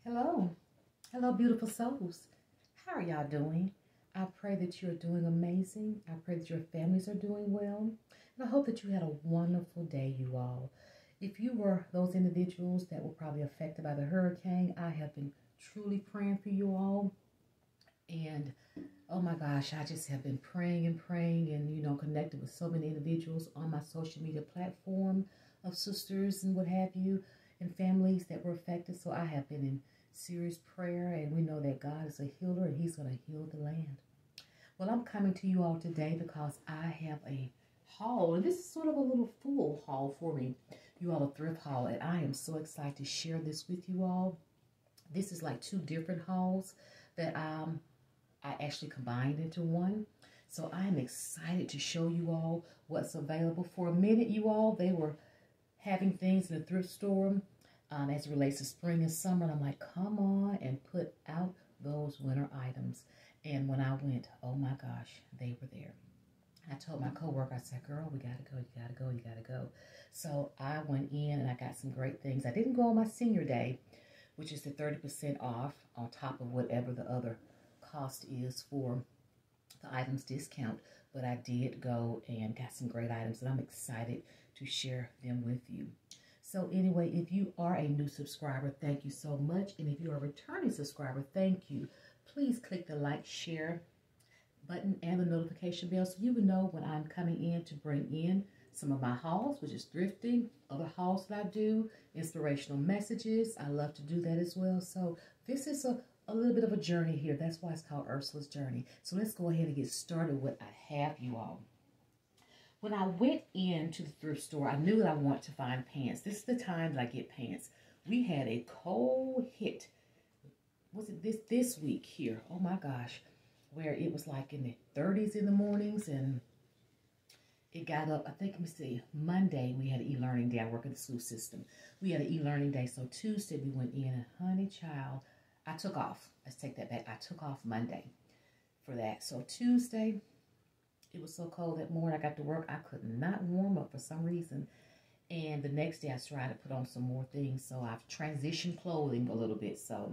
Hello. Hello, beautiful souls. How are y'all doing? I pray that you're doing amazing. I pray that your families are doing well. And I hope that you had a wonderful day, you all. If you were those individuals that were probably affected by the hurricane, I have been truly praying for you all. And oh my gosh, I just have been praying and, connected with so many individuals on my social media platform of sisters and what have you and families that were affected. So I have been in serious prayer, and we know that God is a healer and he's going to heal the land. Well, I'm coming to you all today because I have a haul, and this is sort of a little full haul for me. You all, a thrift haul, and I am so excited to share this with you all. This is like two different hauls that I actually combined into one. So I am excited to show you all what's available. For a minute, you all, they were having things in the thrift store as it relates to spring and summer. And I'm like, come on and put out those winter items. And when I went, oh my gosh, they were there. I told my coworker, I said, girl, we got to go, you got to go, you got to go. So I went in and I got some great things. I didn't go on my senior day, which is the 30% off on top of whatever the other cost is for the items discount. But I did go and got some great items, and I'm excited to share them with you. So anyway, if you are a new subscriber, thank you so much. And if you're a returning subscriber, thank you. Please click the like, share button and the notification bell so you will know when I'm coming in to bring in some of my hauls, which is thrifting, other hauls that I do, inspirational messages. I love to do that as well. So this is a little bit of a journey here. That's why it's called Ursula's Journey. So let's go ahead and get started with what I have, you all. When I went into the thrift store, I knew that I wanted to find pants. This is the time that I get pants. We had a cold hit. Was it this week here? Oh my gosh. Where it was like in the 30s in the mornings, and it got up, I think, let me see, Monday we had an e-learning day. I work in the school system. We had an e-learning day. So Tuesday we went in, and honey child, I took off. Let's take that back. I took off Monday for that. So Tuesday, it was so cold that morning. I got to work. I could not warm up for some reason. And the next day I tried to put on some more things. So I've transitioned clothing a little bit. So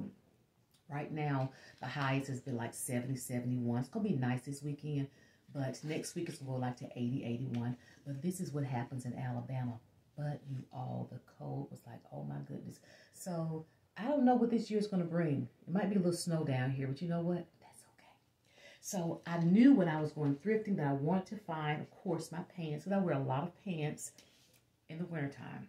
right now the highest has been like 70, 71. It's going to be nice this weekend. But next week it's going to go like to 80, 81. But this is what happens in Alabama. But you all, the cold was like, oh my goodness. So I don't know what this year is going to bring. It might be a little snow down here. But you know what? So I knew when I was going thrifting that I wanted to find, of course, my pants. Because I wear a lot of pants in the wintertime,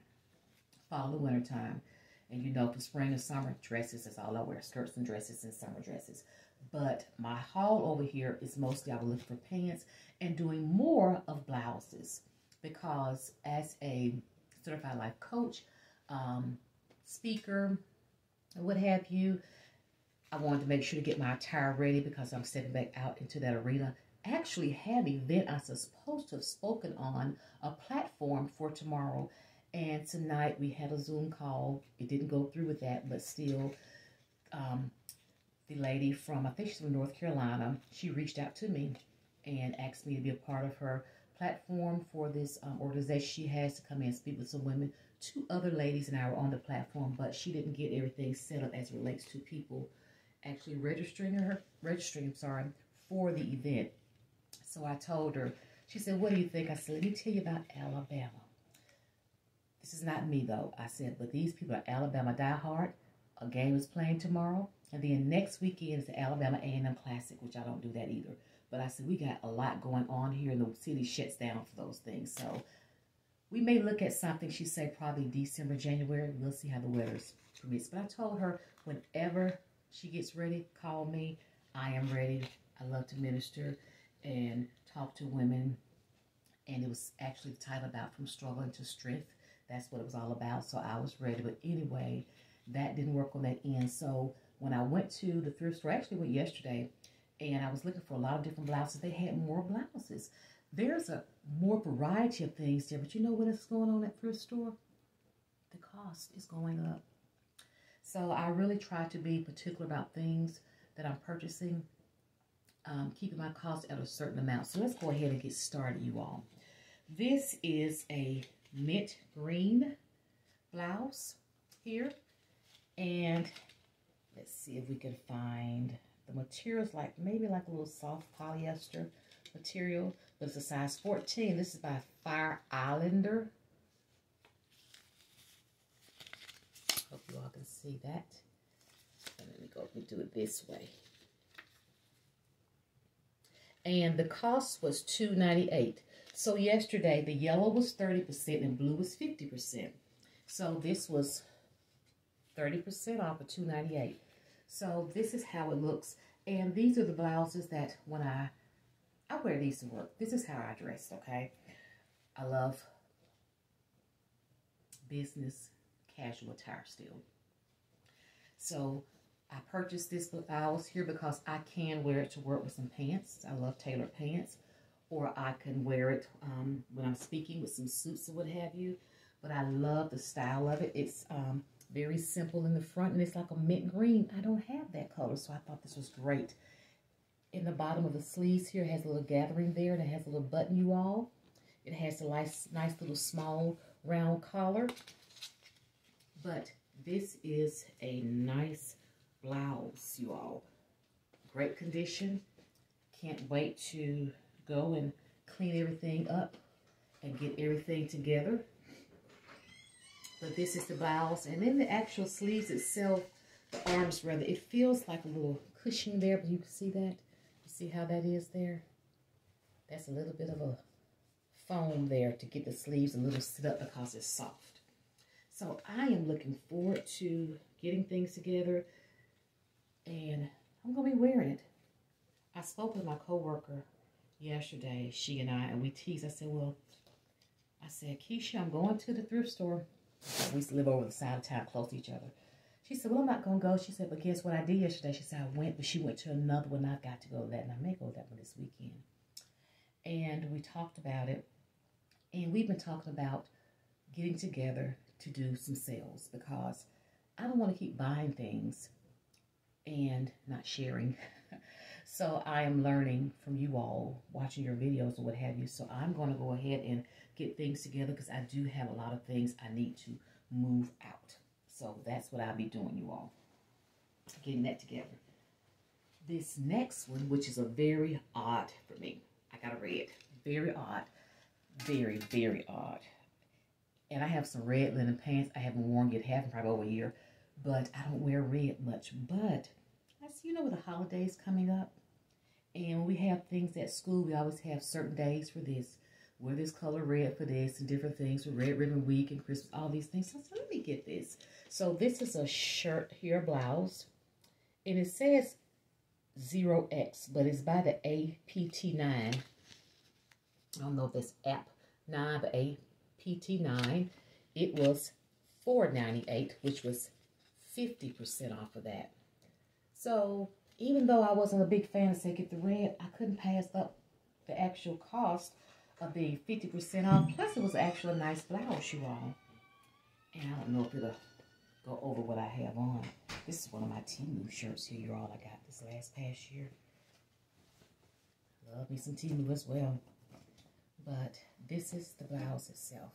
fall and wintertime. And you know, for spring and summer, dresses, that's all I wear. Skirts and dresses and summer dresses. But my haul over here is mostly I was looking for pants and doing more of blouses. Because as a certified life coach, speaker, and what have you, I wanted to make sure to get my attire ready because I'm stepping back out into that arena. I actually have an event I was supposed to have spoken on a platform for tomorrow. And tonight we had a Zoom call. It didn't go through with that, but still, the lady from, I think she's from North Carolina, she reached out to me and asked me to be a part of her platform for this organization she has to come in and speak with some women. Two other ladies and I were on the platform, but she didn't get everything set up as it relates to people actually registering for the event. So I told her, she said, what do you think? I said, let me tell you about Alabama. This is not me though. I said, but these people are Alabama diehard. A game is playing tomorrow. And then next weekend is the Alabama A&M Classic, which I don't do that either. But I said, we got a lot going on here, and the city shuts down for those things. So we may look at something, she said, probably December, January. We'll see how the weather permits. But I told her, whenever she gets ready, call me. I am ready. I love to minister and talk to women. And it was actually the title about From Struggling to Strength. That's what it was all about. So I was ready. But anyway, that didn't work on that end. So when I went to the thrift store, I actually went yesterday, and I was looking for a lot of different blouses. They had more blouses. There's a more variety of things there. But you know what is going on at thrift store? The cost is going up. So I really try to be particular about things that I'm purchasing, keeping my costs at a certain amount. So let's go ahead and get started, you all. This is a mint green blouse here. And Let's see if we can find the materials, like maybe like a little soft polyester material, but it's a size 14. This is by Fire Islander. Hope you all can see that. And let me do it this way. And the cost was $2.98. So yesterday the yellow was 30% and blue was 50%. So this was 30% off of $2.98. So this is how it looks. And these are the blouses that when I wear these to work. This is how I dress, okay? I love business casual attire still. So I purchased this blouse here because I can wear it to work with some pants. I love tailored pants. Or I can wear it when I'm speaking with some suits or what have you. But I love the style of it. It's very simple in the front, and it's like a mint green. I don't have that color, so I thought this was great. In the bottom of the sleeves here, it has a little gathering there, and it has a little button, you all. It has a nice little small round collar. But this is a nice blouse, you all. Great condition. Can't wait to go and clean everything up and get everything together. But this is the blouse, and then the actual sleeves itself, the arms rather, it feels like a little cushion there, but you can see that. You see how that is there? That's a little bit of a foam there to get the sleeves a little sit up because it's soft. So I am looking forward to getting things together, and I'm going to be wearing it. I spoke with my coworker yesterday, she and we teased. I said, Keisha, I'm going to the thrift store. We used to live over the side of town, close to each other. She said, well, I'm not going to go. She said, but guess what I did yesterday? She said, I went, but she went to another one. I've got to go to that, and I may go to that one this weekend. And we talked about it, and we've been talking about getting together to do some sales because I don't want to keep buying things and not sharing. So I am learning from you all, watching your videos or what have you. So I'm going to go ahead and get things together because I do have a lot of things I need to move out. So that's what I'll be doing, you all. Getting that together. This next one, which is a very odd for me. I got a red. Very odd. Very, very odd. And I have some red linen pants. I haven't worn yet, haven't probably over a year. But I don't wear red much. But, you know, with the holidays coming up, and when we have things at school, we always have certain days for this. Wear this color red for this and different things for Red Ribbon Week and Christmas, all these things. So let me get this. So this is a shirt here, blouse. And it says 0X, but it's by the APT9. I don't know if it's app 9, but APT9. It was $4.98, which was 50% off of that. So even though I wasn't a big fan of say get the red, I couldn't pass up the actual cost of being 50% off. Plus it was actually a nice blouse, you all. And I don't know if it'll go over what I have on. This is one of my Temu shirts here, you all. I got this past year. Love me some Temu as well. But this is the blouse itself.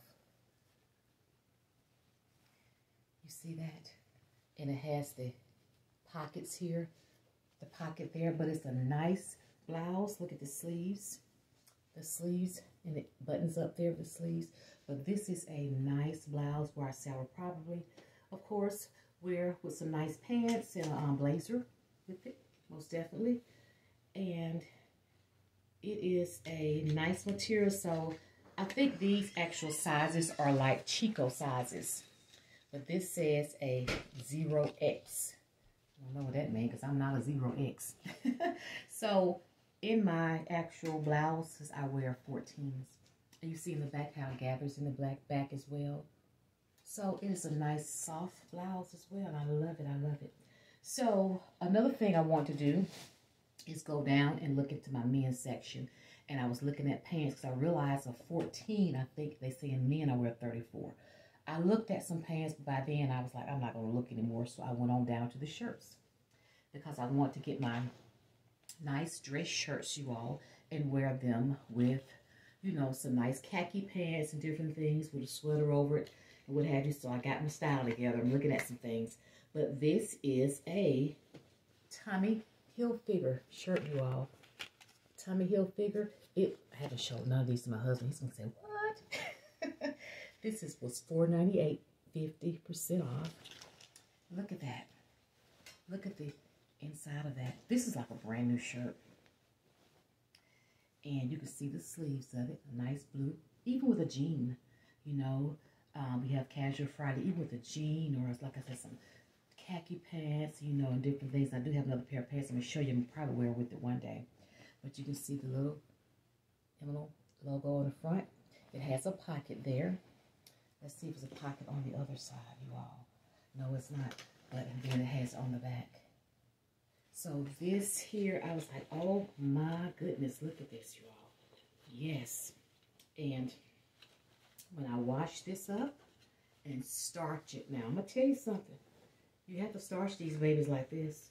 You see that? And it has the pockets here, the pocket there, but it's a nice blouse. Look at the sleeves. The sleeves, and it buttons up there with the sleeves. But this is a nice blouse where I will probably, of course, wear with some nice pants and a blazer with it, most definitely. And it is a nice material. So I think these actual sizes are like Chico sizes. But this says a 0X. I don't know what that means because I'm not a 0X. So in my actual blouses, I wear 14s. And you see in the back how it gathers in the black back as well. So it is a nice soft blouse as well. And I love it. I love it. So another thing I want to do is go down and look into my men's section. And I was looking at pants because I realized a 14, I think they say in men I wear 34. I looked at some pants, but by then I was like, I'm not going to look anymore. So I went on down to the shirts because I want to get my nice dress shirts, you all, and wear them with, you know, some nice khaki pants and different things with a sweater over it. what have you. So I got my style together. I'm looking at some things. But this is a Tommy Hilfiger shirt, you all. Tommy Hilfiger. I haven't shown none of these to my husband. He's going to say, what? This was $4.98, 50% off. Look at that. Look at the inside of that. This is like a brand new shirt. And you can see the sleeves of it. A nice blue. Even with a jean, you know. We have casual Friday, even with a jean or, like I said, some khaki pants, you know, and different things. I do have another pair of pants I'm going to show you. I'm probably wear with it one day. But you can see the little logo on the front. It has a pocket there. Let's see if there's a pocket on the other side, you all. No, it's not. But then it has on the back. So this here, I was like, oh my goodness, look at this, you all. Yes. And when I wash this up and starch it, now I'm going to tell you something. You have to starch these babies like this.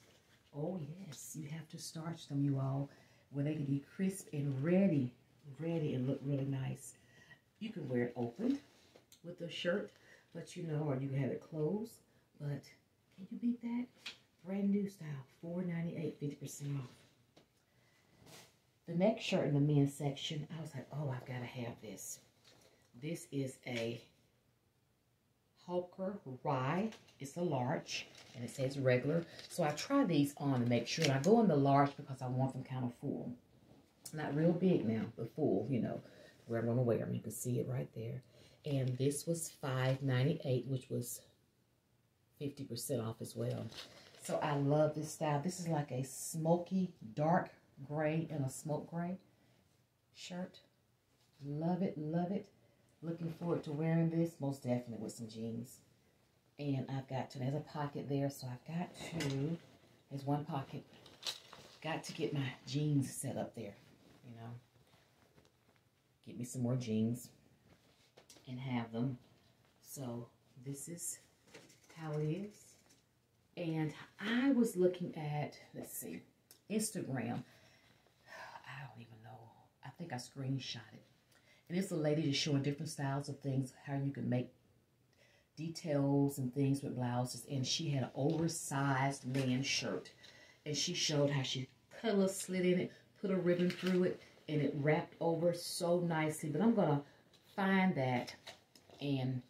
Oh yes, you have to starch them, you all, where they can be crisp and ready and look really nice. You can wear it open with the shirt, but you know, or you can have it closed. But can you beat that? Brand new style, $4.98, 50% off. The next shirt in the men's section, I was like, oh, I've got to have this. This is a Hulker Rye. It's a large, and it says regular. So I try these on to make sure. And I go in the large because I want them kind of full. Not real big now, but full, you know, where I'm going to wear them. You can see it right there. And this was $5.98, which was 50% off as well. So I love this style. This is like a smoky, dark gray and a smoke gray shirt. Love it, love it. Looking forward to wearing this, most definitely with some jeans. And I've got to, there's a pocket there, so I've got to, there's one pocket. Got to get my jeans set up there, you know. Get me some more jeans and have them. So this is how it is. And I was looking at, let's see, Instagram. I don't even know. I think I screenshot it. And it's a lady just showing different styles of things, how you can make details and things with blouses. And she had an oversized man's shirt. And she showed how she cut a little slit in it, put a ribbon through it, and it wrapped over so nicely. But I'm going to find that and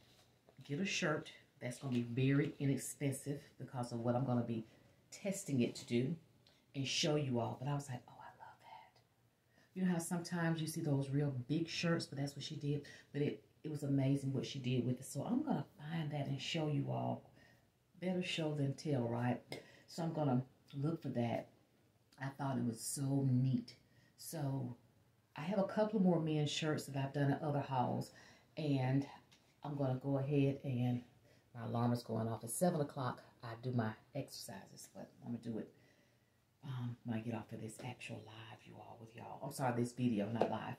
get a shirt that's going to be very inexpensive because of what I'm going to be testing it to do and show you all. But I was like, oh, I love that. You know how sometimes you see those real big shirts, but that's what she did. But it was amazing what she did with it. So I'm going to find that and show you all. Better show than tell, right? So I'm going to look for that. I thought it was so neat. So I have a couple more men's shirts that I've done in other hauls. And I'm going to go ahead and my alarm is going off at 7 o'clock. I do my exercises, but I'm going to do it when I get off of this actual live, you all, with y'all. I'm sorry, this video, not live.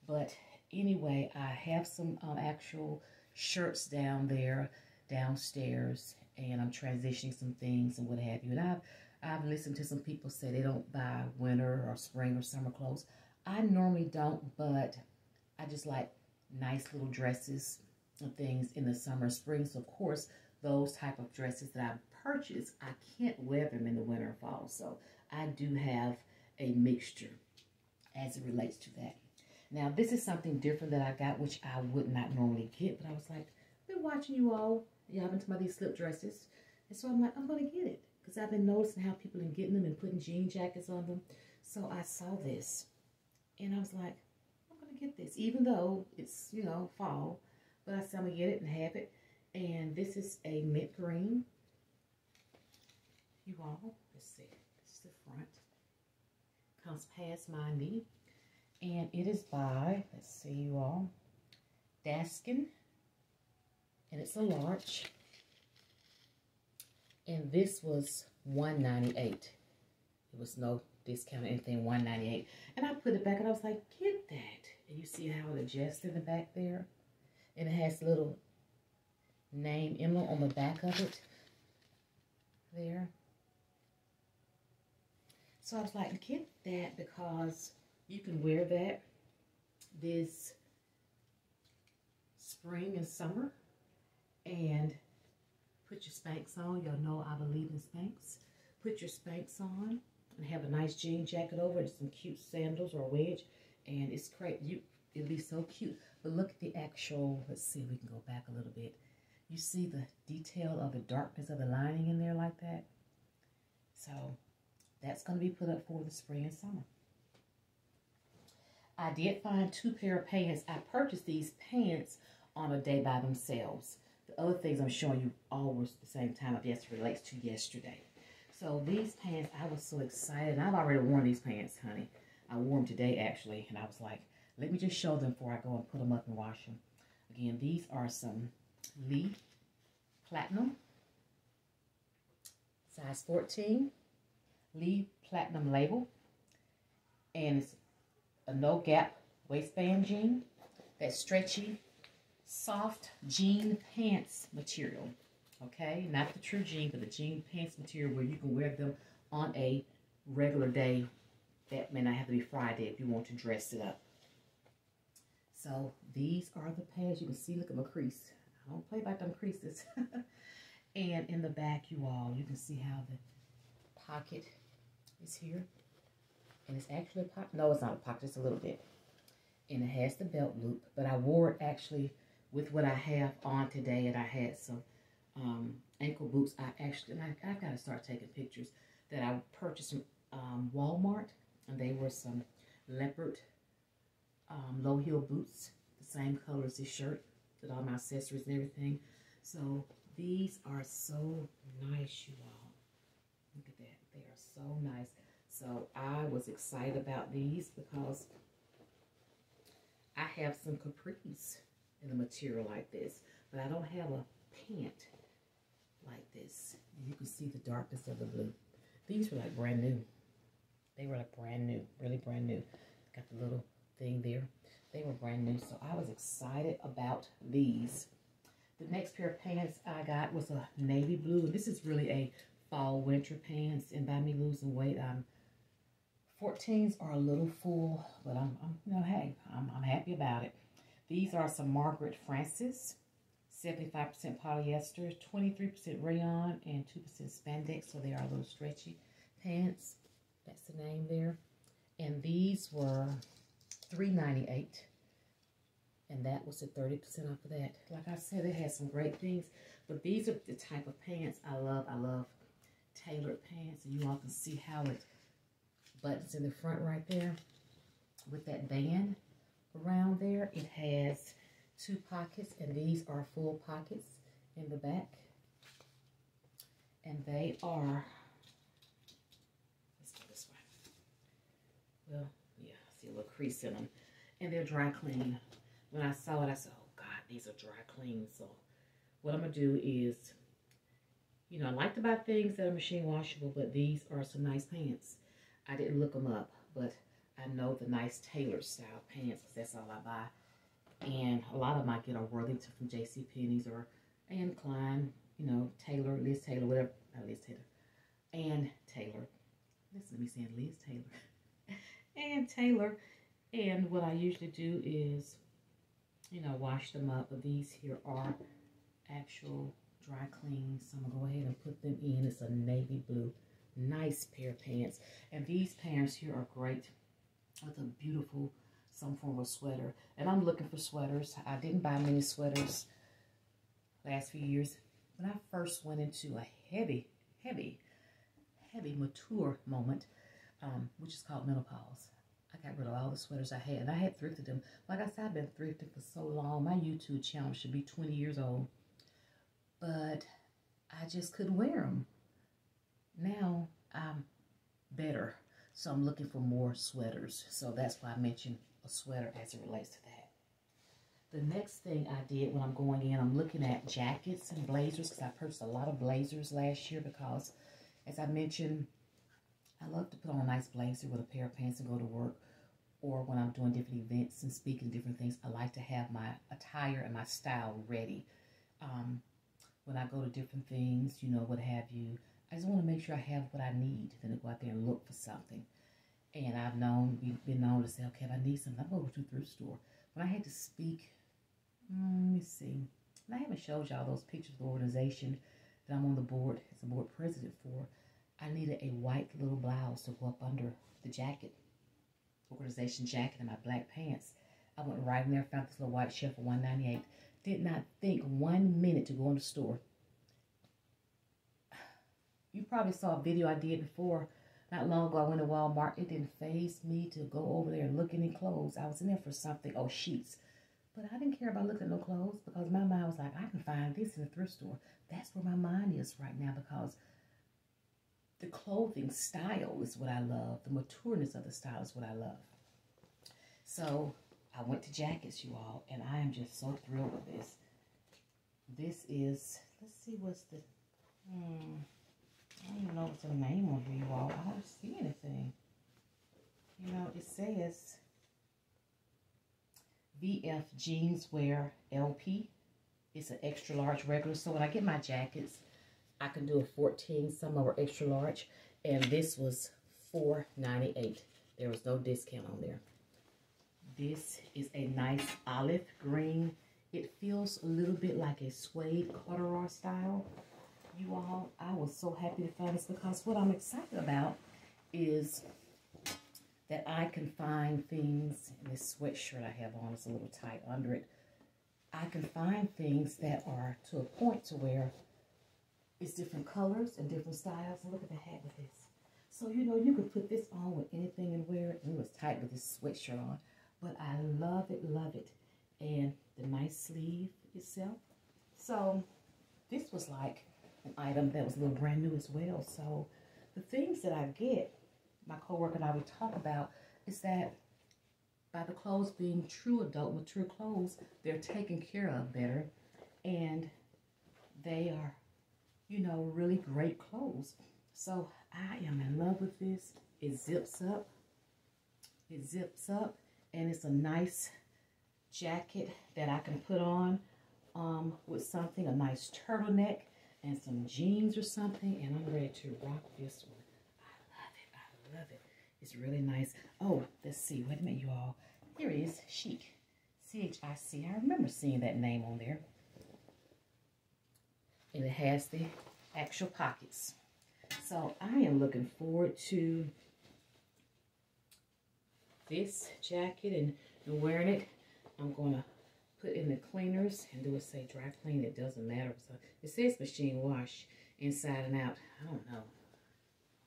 But anyway, I have some actual shirts down there, downstairs, and I'm transitioning some things and what have you. And I've listened to some people say they don't buy winter or spring or summer clothes. I normally don't, but I just like nice little dresses and things in the summer, spring. So of course, those type of dresses that I purchase, I can't wear them in the winter or fall. So I do have a mixture as it relates to that. Now, this is something different that I got, which I would not normally get, but I was like, I've been watching you all. Y'all been talking about these slip dresses. And so I'm like, I'm going to get it. Because I've been noticing how people are getting them and putting jean jackets on them. So I saw this. And I was like, I'm going to get this. Even though it's, you know, fall. But I said I'm going to get it and have it. And this is a mint green. You all, let's see. This is the front. Comes past my knee. And it is by, let's see you all, Daskin. And it's a large. And this was $1.98. It was no discount or anything, $1.98. And I put it back and I was like, get that. And you see how it adjusts in the back there? And it has a little name emblem on the back of it. There. So I was like, get that because you can wear that this spring and summer. And put your Spanx on. Y'all know I believe in Spanx. Put your Spanx on and have a nice jean jacket over it, some cute sandals or a wedge. And it's great. It'll be so cute. But look at the actual, let's see if we can go back a little bit. You see the detail of the darkness of the lining in there like that? So that's going to be put up for the spring and summer. I did find 2 pair of pants. I purchased these pants on a day by themselves. The other things I'm showing you all was the same time of yesterday, relates to yesterday. So these pants, I was so excited. I've already worn these pants, honey. I wore them today, actually, and I was like, let me just show them before I go and put them up and wash them. Again, these are some Lee Platinum, size 14, Lee Platinum label, and it's a no-gap waistband jean, that stretchy, soft jean pants material, okay? Not the true jean, but the jean pants material where you can wear them on a regular day. That may not have to be Friday if you want to dress it up. So these are the pants. You can see, look at my crease. I don't play about them creases. And in the back, you all, you can see how the pocket is here. And it's actually a pocket. No, it's not a pocket. It's a little bit. And it has the belt loop. But I wore it actually with what I have on today. And I had some ankle boots. I've got to start taking pictures that I purchased from Walmart. And they were some leopard low heel boots. The same color as this shirt. With all my accessories and everything. So these are so nice, you all. Look at that. They are so nice. So I was excited about these because I have some capris in a material like this, but I don't have a pant like this. And you can see the darkness of the blue. These were like brand new. They were like brand new, really brand new. Got the little thing there. They were brand new, so I was excited about these. The next pair of pants I got was a navy blue. This is really a fall winter pants, and by me losing weight, 14s are a little full, but hey, I'm happy about it. These are some Margaret Francis, 75% polyester, 23% rayon, and 2% spandex, so they are a little stretchy pants. That's the name there. And these were $3.98, and that was at 30% off of that. Like I said, it has some great things, but these are the type of pants I love. I love tailored pants, and you all can see how it buttons in the front right there with that band around there. It has 2 pockets, and these are full pockets in the back, and they are, let's go this way. Well, yeah, I see a little crease in them, and they're dry clean. When I saw it, I said, oh God, these are dry clean. So what I'm gonna do is, you know, I like to buy things that are machine washable, but these are some nice pants. I didn't look them up, but I know the nice tailored style pants because that's all I buy. And a lot of them I get are Worthington from JCPenney's or Anne Klein, you know, Taylor, Liz Taylor, whatever. Not Liz Taylor. Anne Taylor. Listen to me saying Liz Taylor. Anne Taylor. And what I usually do is, you know, wash them up. But these here are actual dry clean. So I'm going to go ahead and put them in. It's a navy blue. Nice pair of pants. And these pants here are great with a beautiful, some form of sweater. And I'm looking for sweaters. I didn't buy many sweaters last few years. When I first went into a heavy mature moment, which is called menopause, I got rid of all the sweaters I had. And I had thrifted them. Like I said, I've been thrifting for so long. My YouTube channel should be 20 years old. But I just couldn't wear them. Now I'm better, so I'm looking for more sweaters. So that's why I mentioned a sweater as it relates to that. The next thing I did when I'm going in, I'm looking at jackets and blazers because I purchased a lot of blazers last year because, as I mentioned, I love to put on a nice blazer with a pair of pants and go to work, or when I'm doing different events and speaking different things, I like to have my attire and my style ready. When I go to different things, you know, what have you, I just want to make sure I have what I need, then to go out there and look for something. And I've been known to say, okay, if I need something, I'm going to a thrift store. When I had to speak, let me see, And I haven't showed y'all those pictures of the organization that I'm on the board as a board president for. I needed a white little blouse to go up under the jacket, organization jacket, and my black pants. I went right in there, found this little white shirt for $1.98. Did not think 1 minute to go in the store. You probably saw a video I did before. Not long ago, I went to Walmart. It didn't faze me to go over there and look at any clothes. I was in there for something. Oh, sheets. But I didn't care about looking at no clothes because my mind was like, I can find this in the thrift store. That's where my mind is right now because the clothing style is what I love. The matureness of the style is what I love. So I went to jackets, you all, and I am just so thrilled with this. This is, let's see what's the, I don't even know what's the name on here, you all. I don't see anything. You know, it says VF Jeanswear LP. It's an extra large regular. So when I get my jackets, I can do a 14. Some of them are extra large. And this was $4.98. There was no discount on there. This is a nice olive green. It feels a little bit like a suede corduroy style. You all, I was so happy to find this because what I'm excited about is that I can find things, and this sweatshirt I have on is a little tight under it. I can find things that are to a point to where it's different colors and different styles. And look at the hat with this. So, you know, you could put this on with anything and wear it. And it was tight with this sweatshirt on. But I love it, love it. And the nice sleeve itself. So, this was like an item that was a little brand new as well. So, the things that I get, my coworker and I would talk about, is that by the clothes being true adult, mature clothes, they're taken care of better. And they are, you know, really great clothes. So I am in love with this. It zips up. It zips up. And it's a nice jacket that I can put on with something, a nice turtleneck and some jeans or something. And I'm ready to rock this one. I love it. I love it. It's really nice. Oh, let's see. Wait a minute, you all. Here it is. Chic. C-H-I-C. I remember seeing that name on there. And it has the actual pockets. So I am looking forward to this jacket and wearing it. I'm going to put in the cleaners and do it say dry clean. It doesn't matter. So it says machine wash inside and out. I don't know.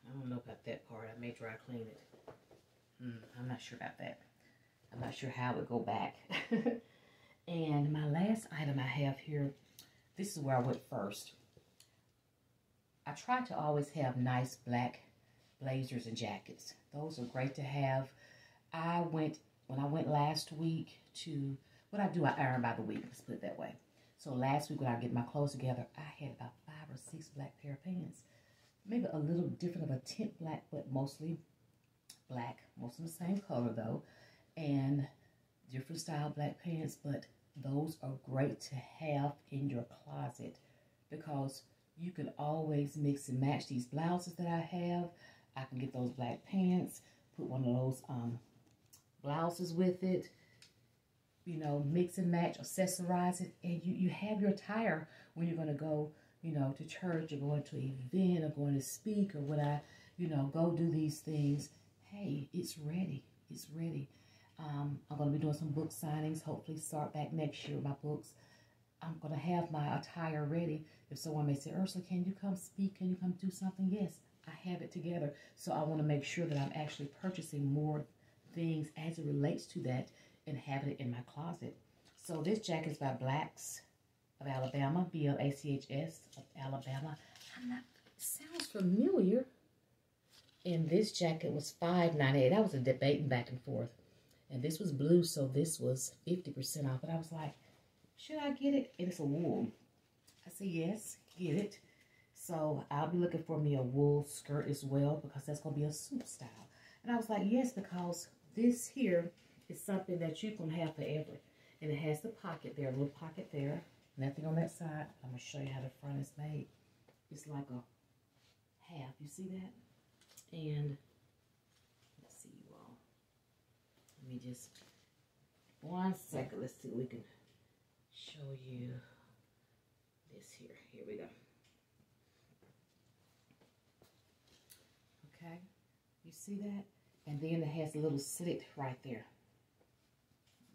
I don't know about that part. I may dry clean it. I'm not sure about that. I'm not sure how it would go back. And my last item I have here, this is where I went first. I try to always have nice black blazers and jackets. Those are great to have. When I went last week to, what I do, I iron by the week, let's put it that way. So last week when I get my clothes together, I had about 5 or 6 black pair of pants. Maybe a little different of a tint black, but mostly black. Most of the same color though. And different style black pants, but those are great to have in your closet because you can always mix and match these blouses that I have. I can get those black pants, put one of those blouses with it, you know, mix and match, accessorize it, and you have your attire when you're going to go, you know, to church or going to an event or going to speak or when I, you know, go do these things. Hey, it's ready. It's ready. I'm going to be doing some book signings, hopefully start back next year with my books. I'm going to have my attire ready. If someone may say, Ursula, can you come speak? Can you come do something? Yes, I have it together. So I want to make sure that I'm actually purchasing more things as it relates to that and having it in my closet. So this jacket is by Blacks of Alabama, B-L-A-C-H-S of Alabama. It sounds familiar. And this jacket was $5.98. I was debating back and forth. And this was blue, so this was 50% off. But I was like, should I get it? And it's a wool. I said, yes, get it. So I'll be looking for me a wool skirt as well because that's going to be a suit style. And I was like, yes, because this here is something that you can have forever. And it has the pocket there, a little pocket there. Nothing on that side. I'm going to show you how the front is made. It's like a half. You see that? And let's see, you all. Let me just, 1 second. Let's see if we can show you. this here. Here we go. Okay, you see that? And then it has a little slit right there.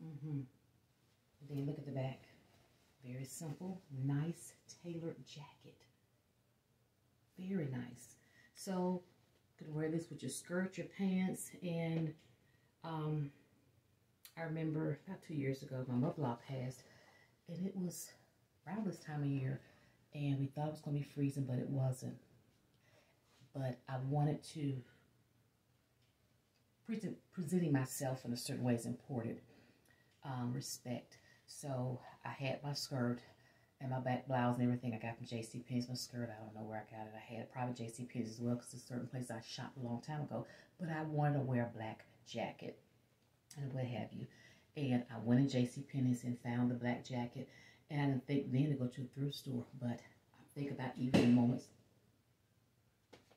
And then look at the back. Very simple, nice tailored jacket. Very nice. So you can wear this with your skirt, your pants, and I remember about 2 years ago, my mother-in-law passed, and it was around this time of year, and we thought it was going to be freezing, but it wasn't. But I wanted to, presenting myself in a certain way is important, respect. So I had my skirt and my back blouse and everything I got from JCPenney's. My skirt, I don't know where I got it. I had it probably JCPenney's as well, because it's a certain place I shopped a long time ago. But I wanted to wear a black jacket and what have you. And I went in JCPenney's and found the black jacket. And I didn't think then to go to a thrift store, but I think about even in moments.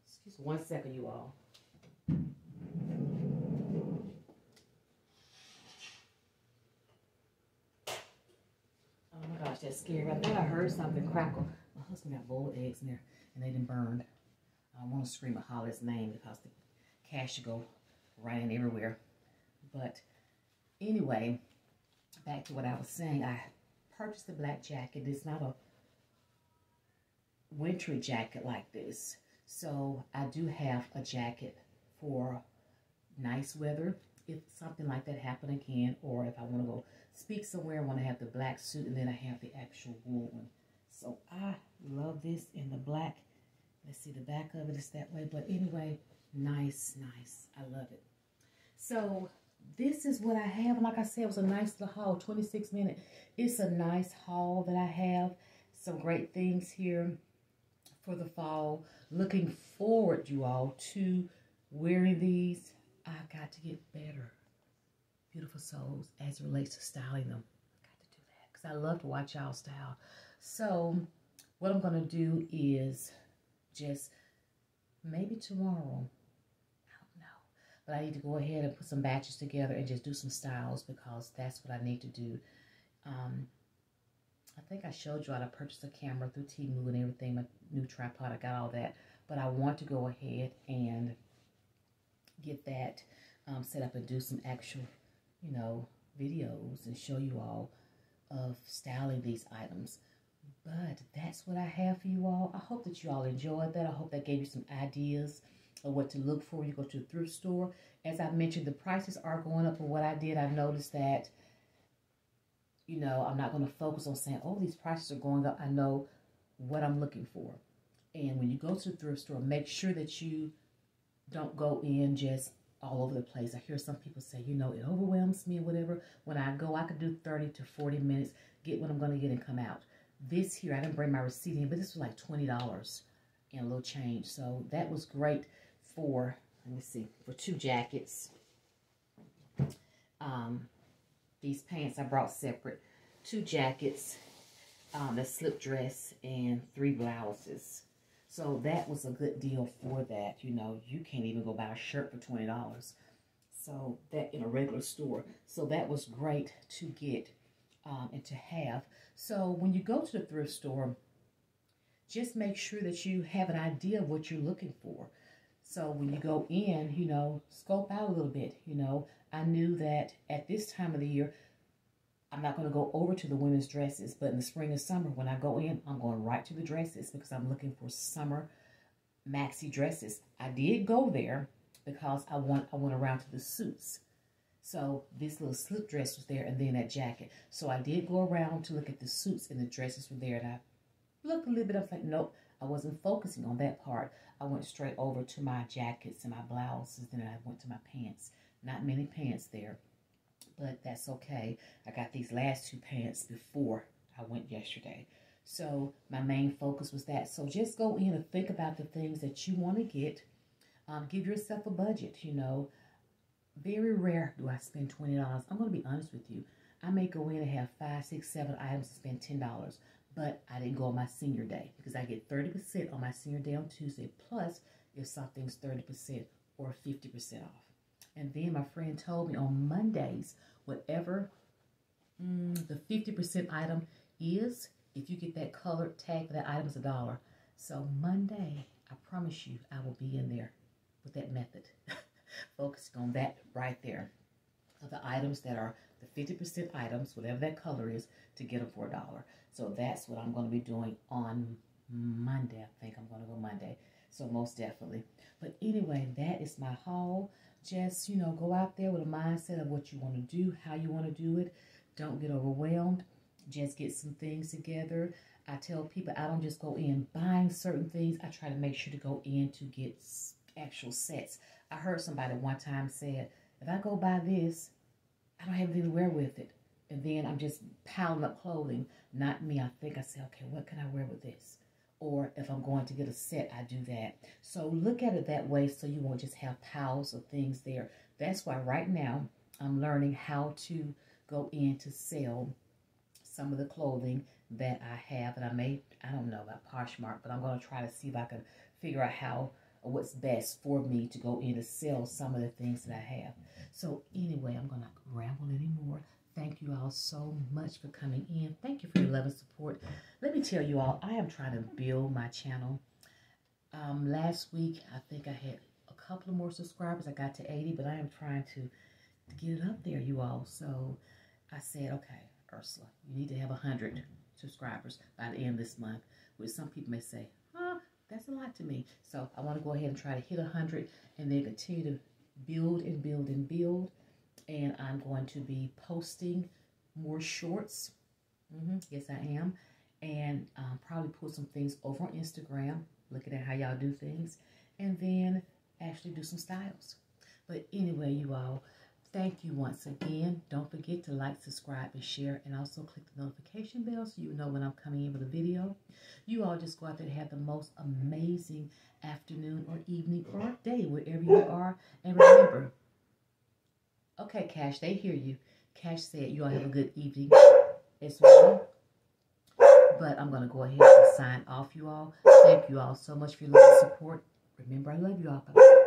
Excuse me 1 second, you all. Oh my gosh, that's scary. I thought I heard something crackle. My husband got boiled eggs in there and they didn't burn. I want to scream and holler his name because the cash should go running everywhere. But anyway, back to what I was saying. I purchased the black jacket. It's not a wintry jacket like this. So I do have a jacket for nice weather. If something like that happened again, or if I want to go speak somewhere, I want to have the black suit, and then I have the actual wool one. So I love this in the black. Let's see, the back of it is that way. But anyway, nice, nice. I love it. So this is what I have. And like I said, it was a nice little haul, 26 minutes. It's a nice haul that I have. Some great things here for the fall. Looking forward, you all, to wearing these. I've got to get better, beautiful souls, as it relates to styling them. I've got to do that because I love to watch y'all style. So what I'm going to do is just maybe tomorrow, I don't know, but I need to go ahead and put some batches together and just do some styles because that's what I need to do. I think I showed you how to purchase a camera through Temu and everything, my new tripod, I got all that. But I want to go ahead and get that set up and do some actual, you know, videos and show you all of styling these items. But that's what I have for you all. I hope that you all enjoyed that. I hope that gave you some ideas of what to look for when you go to the thrift store. As I mentioned, the prices are going up. And what I did, I noticed that, you know, I'm not going to focus on saying, oh, these prices are going up. I know what I'm looking for. And when you go to the thrift store, make sure that you don't go in just all over the place. I hear some people say, you know, it overwhelms me or whatever. When I go, I could do 30 to 40 minutes, get what I'm going to get and come out. This here, I didn't bring my receipt in, but this was like $20 and a little change. So that was great for, let me see, for 2 jackets. These pants I brought separate. 2 jackets, the slip dress, and 3 blouses. So that was a good deal for that. You know, you can't even go buy a shirt for $20. So that in a regular store. So that was great to get and to have. So when you go to the thrift store, just make sure that you have an idea of what you're looking for. So when you go in, you know, scope out a little bit. You know, I knew that at this time of the year, I'm not going to go over to the women's dresses, but in the spring and summer, when I go in, I'm going right to the dresses because I'm looking for summer maxi dresses. I did go there because I went around to the suits. So this little slip dress was there and then that jacket. So I did go around to look at the suits and the dresses were there. And I looked a little bit, I was like, nope, I wasn't focusing on that part. I went straight over to my jackets and my blouses. Then I went to my pants. Not many pants there, but that's okay. I got these last 2 pants before I went yesterday. So my main focus was that. So just go in and think about the things that you want to get. Give yourself a budget, you know. Very rare do I spend $20. I'm going to be honest with you. I may go in and have 5, 6, 7 items to spend $10. But I didn't go on my senior day because I get 30% on my senior day on Tuesday. Plus, if something's 30% or 50% off. And then my friend told me on Mondays, whatever the 50% item is, If you get that colored tag for that item, it's $1. So Monday, I promise you, I will be in there with that method, focusing on that right there. Of the items that are the 50% items, whatever that color is, to get them for $1. So that's what I'm going to be doing on Monday. I think I'm going to go Monday. So most definitely. But anyway, that is my haul. Just, you know, go out there with a mindset of what you want to do, how you want to do it. Don't get overwhelmed. Just get some things together. I tell people I don't just go in buying certain things. I try to make sure to go in to get actual sets. I heard somebody one time said, if I go buy this, I don't have anything to wear with it. And then I'm just piling up clothing. Not me. I think I say, okay, what can I wear with this? Or if I'm going to get a set, I do that. So look at it that way so you won't just have piles of things there. That's why right now I'm learning how to go in to sell some of the clothing that I have. And I don't know about Poshmark, but I'm going to try to see if I can figure out how or what's best for me to go in to sell some of the things that I have. So anyway, I'm going to ramble anymore. Thank you all so much for coming in. Thank you for your love and support. Let me tell you all, I am trying to build my channel. Last week, I think I had a couple of more subscribers. I got to 80, but I am trying to get it up there, you all. So I said, okay, Ursula, you need to have 100 subscribers by the end of this month, which some people may say, huh, that's a lot to me. So I want to go ahead and try to hit 100 and then continue to build and build and build. And I'm going to be posting more shorts. Yes, I am. And probably put some things over on Instagram, looking at how y'all do things. And then actually do some styles. But anyway, you all, thank you once again. Don't forget to like, subscribe, and share. And also click the notification bell so you know when I'm coming in with a video. You all just go out there and have the most amazing afternoon or evening or day, wherever you are. And remember, okay, Cash, they hear you. Cash said you all have a good evening as well. But I'm going to go ahead and sign off, you all. Thank you all so much for your love and support. Remember, I love you all. Bye-bye.